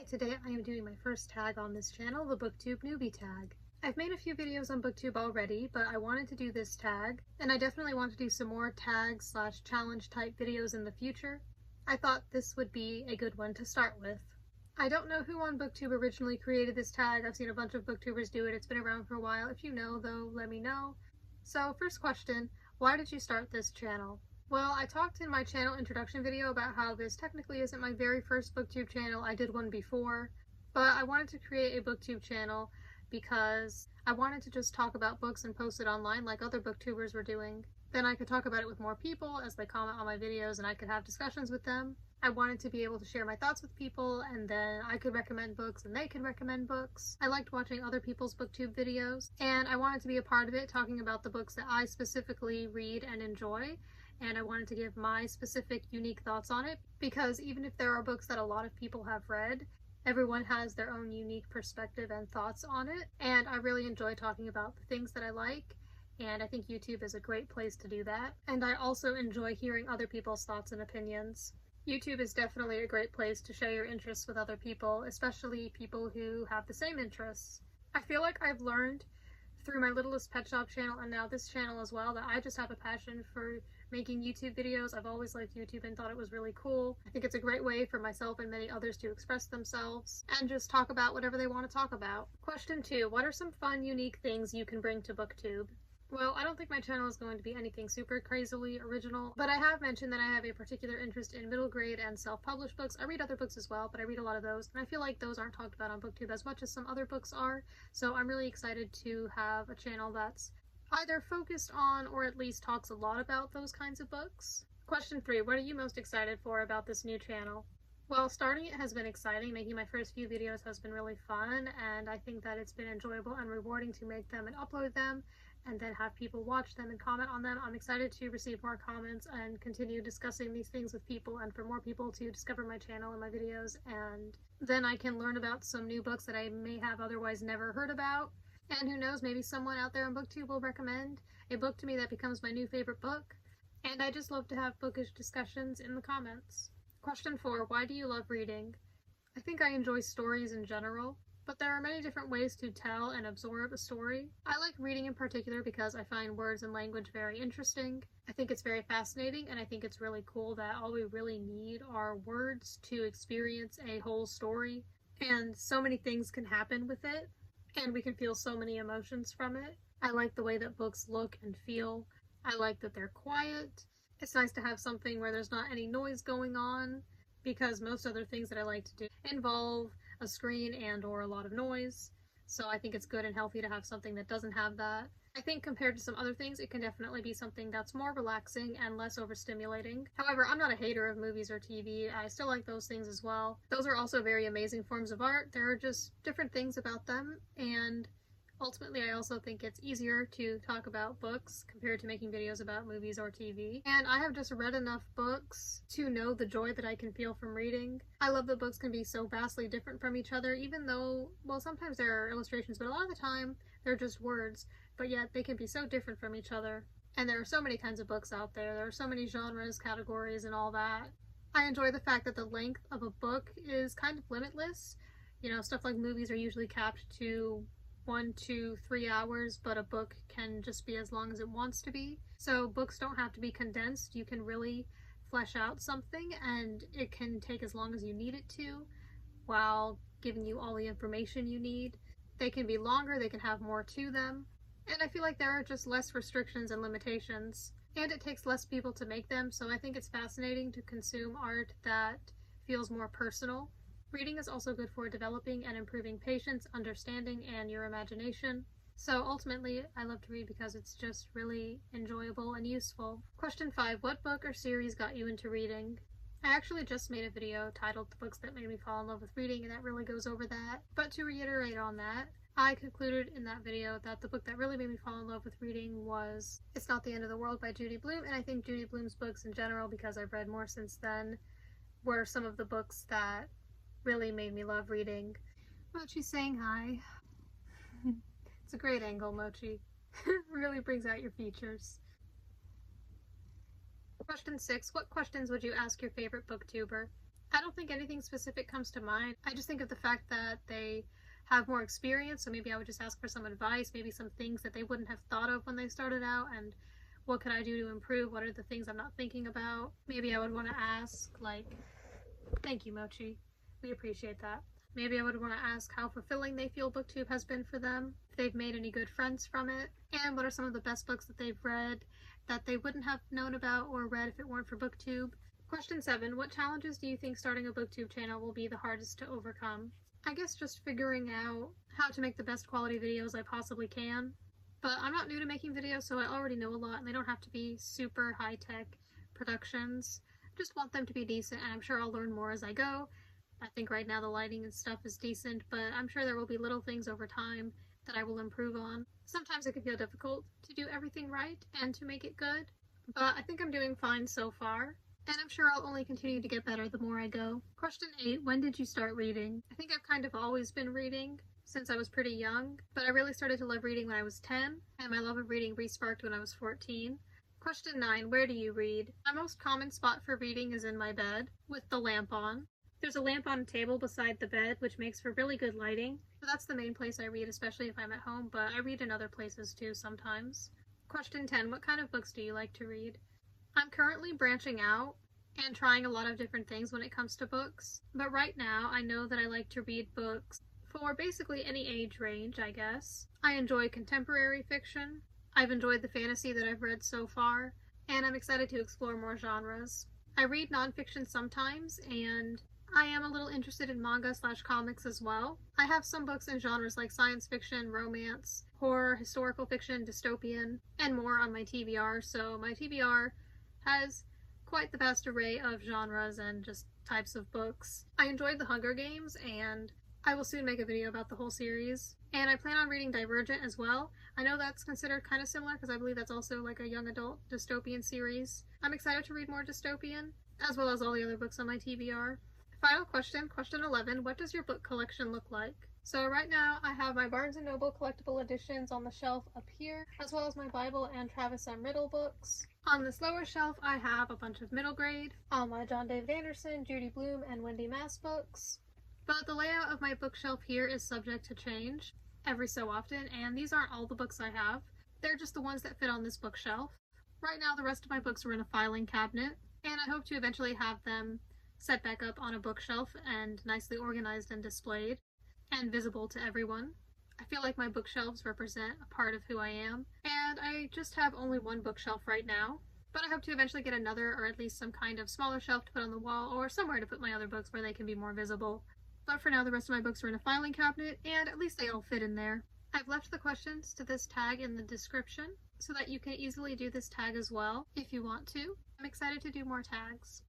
today I am doing my first tag on this channel, the BookTube Newbie Tag. I've made a few videos on BookTube already, but I wanted to do this tag, and I definitely want to do some more tag/challenge type videos in the future. I thought this would be a good one to start with. I don't know who on BookTube originally created this tag. I've seen a bunch of BookTubers do it. It's been around for a while. If you know, though, let me know. So, first question, why did you start this channel? Well, I talked in my channel introduction video about how this technically isn't my very first BookTube channel. I did one before, but I wanted to create a BookTube channel because I wanted to just talk about books and post it online like other BookTubers were doing. Then I could talk about it with more people as they comment on my videos and I could have discussions with them. I wanted to be able to share my thoughts with people, and then I could recommend books and they could recommend books. I liked watching other people's BookTube videos, and I wanted to be a part of it, talking about the books that I specifically read and enjoy. And I wanted to give my specific unique thoughts on it, because even if there are books that a lot of people have read, everyone has their own unique perspective and thoughts on it, and I really enjoy talking about the things that I like, and I think YouTube is a great place to do that. And I also enjoy hearing other people's thoughts and opinions. YouTube is definitely a great place to share your interests with other people, especially people who have the same interests. I feel like I've learned through my Littlest Pet Shop channel and now this channel as well that I just have a passion for making YouTube videos. I've always liked YouTube and thought it was really cool. I think it's a great way for myself and many others to express themselves and just talk about whatever they want to talk about. Question 2. What are some fun, unique things you can bring to BookTube? Well, I don't think my channel is going to be anything super crazily original, but I have mentioned that I have a particular interest in middle grade and self-published books. I read other books as well, but I read a lot of those, and I feel like those aren't talked about on BookTube as much as some other books are, so I'm really excited to have a channel that's either focused on or at least talks a lot about those kinds of books. Question 3. What are you most excited for about this new channel? Well, starting it has been exciting. Making my first few videos has been really fun, and I think that it's been enjoyable and rewarding to make them and upload them, and then have people watch them and comment on them. I'm excited to receive more comments and continue discussing these things with people, and for more people to discover my channel and my videos, and then I can learn about some new books that I may have otherwise never heard about. And who knows, maybe someone out there on BookTube will recommend a book to me that becomes my new favorite book. And I just love to have bookish discussions in the comments. Question 4. Why do you love reading? I think I enjoy stories in general, but there are many different ways to tell and absorb a story. I like reading in particular because I find words and language very interesting. I think it's very fascinating, and I think it's really cool that all we really need are words to experience a whole story, and so many things can happen with it, and we can feel so many emotions from it. I like the way that books look and feel. I like that they're quiet. It's nice to have something where there's not any noise going on, because most other things that I like to do involve a screen and or a lot of noise. So I think it's good and healthy to have something that doesn't have that. I think compared to some other things, it can definitely be something that's more relaxing and less overstimulating. However, I'm not a hater of movies or TV. I still like those things as well. Those are also very amazing forms of art. There are just different things about them, and ultimately I also think it's easier to talk about books compared to making videos about movies or TV. And I have just read enough books to know the joy that I can feel from reading. I love that books can be so vastly different from each other, even though, well, sometimes there are illustrations, but a lot of the time they're just words, but yet they can be so different from each other. And there are so many kinds of books out there. There are so many genres, categories, and all that. I enjoy the fact that the length of a book is kind of limitless. You know, stuff like movies are usually capped to 1 to 3 hours, but a book can just be as long as it wants to be. So books don't have to be condensed. You can really flesh out something, and it can take as long as you need it to, while giving you all the information you need. They can be longer, they can have more to them, and I feel like there are just less restrictions and limitations, and it takes less people to make them, so I think it's fascinating to consume art that feels more personal. Reading is also good for developing and improving patience, understanding, and your imagination. So ultimately, I love to read because it's just really enjoyable and useful. Question 5. What book or series got you into reading? I actually just made a video titled The Books That Made Me Fall in Love with Reading, and that really goes over that. But to reiterate on that, I concluded in that video that the book that really made me fall in love with reading was It's Not the End of the World by Judy Blume, and I think Judy Blume's books in general, because I've read more since then, were some of the books that really made me love reading. Mochi's saying hi. It's a great angle, Mochi. Really brings out your features. Question 6. What questions would you ask your favorite booktuber? I don't think anything specific comes to mind. I just think of the fact that they have more experience, so maybe I would just ask for some advice, maybe some things that they wouldn't have thought of when they started out, and what could I do to improve? What are the things I'm not thinking about? Maybe I would want to ask, like, thank you, Mochi. We appreciate that. Maybe I would want to ask how fulfilling they feel BookTube has been for them, if they've made any good friends from it, and what are some of the best books that they've read that they wouldn't have known about or read if it weren't for BookTube. Question 7. What challenges do you think starting a BookTube channel will be the hardest to overcome? I guess just figuring out how to make the best quality videos I possibly can. But I'm not new to making videos, so I already know a lot, and they don't have to be super high-tech productions. Just want them to be decent, and I'm sure I'll learn more as I go. I think right now the lighting and stuff is decent, but I'm sure there will be little things over time that I will improve on. Sometimes it can feel difficult to do everything right and to make it good, but I think I'm doing fine so far, and I'm sure I'll only continue to get better the more I go. Question 8. When did you start reading? I think I've kind of always been reading since I was pretty young, but I really started to love reading when I was 10, and my love of reading resparked when I was 14. Question 9. Where do you read? My most common spot for reading is in my bed, with the lamp on. There's a lamp on a table beside the bed, which makes for really good lighting, so that's the main place I read, especially if I'm at home, but I read in other places too sometimes. Question 10. What kind of books do you like to read? I'm currently branching out and trying a lot of different things when it comes to books, but right now I know that I like to read books for basically any age range, I guess. I enjoy contemporary fiction. I've enjoyed the fantasy that I've read so far, and I'm excited to explore more genres. I read nonfiction sometimes, and I am a little interested in manga/comics as well. I have some books in genres like science fiction, romance, horror, historical fiction, dystopian, and more on my TBR, so my TBR has quite the vast array of genres and just types of books. I enjoyed The Hunger Games, and I will soon make a video about the whole series. And I plan on reading Divergent as well. I know that's considered kind of similar because I believe that's also like a young adult dystopian series. I'm excited to read more dystopian, as well as all the other books on my TBR. Final question, question 11. What does your book collection look like? So right now I have my Barnes & Noble collectible editions on the shelf up here, as well as my Bible and Travis M. Riddle books. On this lower shelf I have a bunch of middle grade, all my John David Anderson, Judy Blume, and Wendy Mass books. But the layout of my bookshelf here is subject to change every so often, and these aren't all the books I have. They're just the ones that fit on this bookshelf. Right now the rest of my books are in a filing cabinet, and I hope to eventually have them set back up on a bookshelf and nicely organized and displayed and visible to everyone. I feel like my bookshelves represent a part of who I am, and I just have only one bookshelf right now. But I hope to eventually get another, or at least some kind of smaller shelf to put on the wall, or somewhere to put my other books where they can be more visible. But for now, the rest of my books are in a filing cabinet, and at least they all fit in there. I've left the questions to this tag in the description so that you can easily do this tag as well if you want to. I'm excited to do more tags.